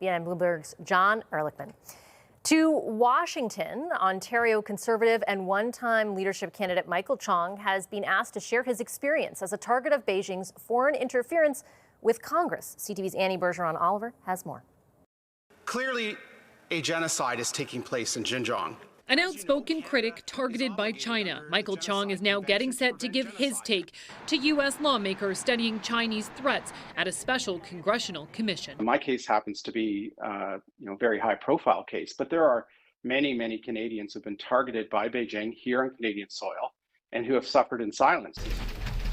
BNN Bloomberg's John Ehrlichman. To Washington, Ontario Conservative and one-time leadership candidate Michael Chong has been asked to share his experience as a target of Beijing's foreign interference with Congress. CTV's Annie Bergeron-Oliver has more. Clearly, a genocide is taking place in Xinjiang. An outspoken critic targeted by China, Michael Chong is now getting set to give his take to U.S. lawmakers studying Chinese threats at a special congressional commission. My case happens to be, a very high-profile case, but there are many, many Canadians who have been targeted by Beijing here on Canadian soil and who have suffered in silence.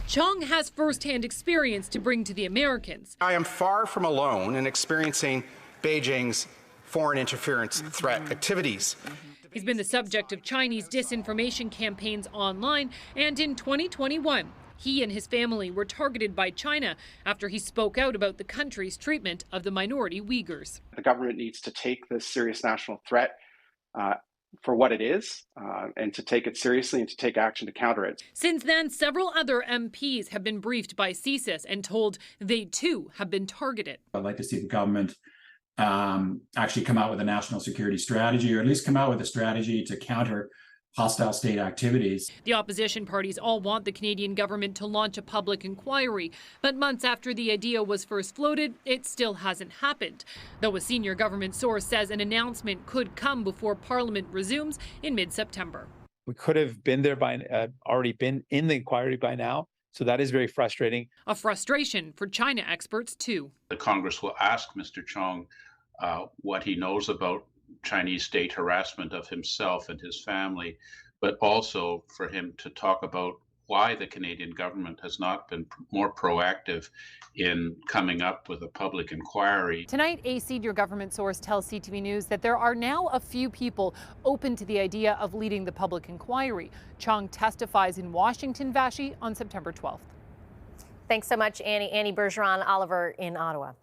Chong has firsthand experience to bring to the Americans. I am far from alone in experiencing Beijing's foreign interference threat activities. He's been the subject of Chinese disinformation campaigns online, and in 2021, he and his family were targeted by China after he spoke out about the country's treatment of the minority Uyghurs. The government needs to take this serious national threat for what it is, and to take it seriously and to take action to counter it. Since then, several other MPs have been briefed by CSIS and told they too have been targeted. I'd like to see the government actually come out with a national security strategy, or at least come out with a strategy to counter hostile state activities. The opposition parties all want the Canadian government to launch a public inquiry, but months after the idea was first floated, it still hasn't happened, though a senior government source says an announcement could come before Parliament resumes in mid-September. We could have been there already been in the inquiry by now. So that is very frustrating. A frustration for China experts, too. The Congress will ask Mr. Chong what he knows about Chinese state harassment of himself and his family, but also for him to talk about why the Canadian government has not been more proactive in coming up with a public inquiry. Tonight, a senior government source tells CTV News that there are now a few people open to the idea of leading the public inquiry. Chong testifies in Washington, Vashi, on September 12th. Thanks so much, Annie. Annie Bergeron-Oliver in Ottawa.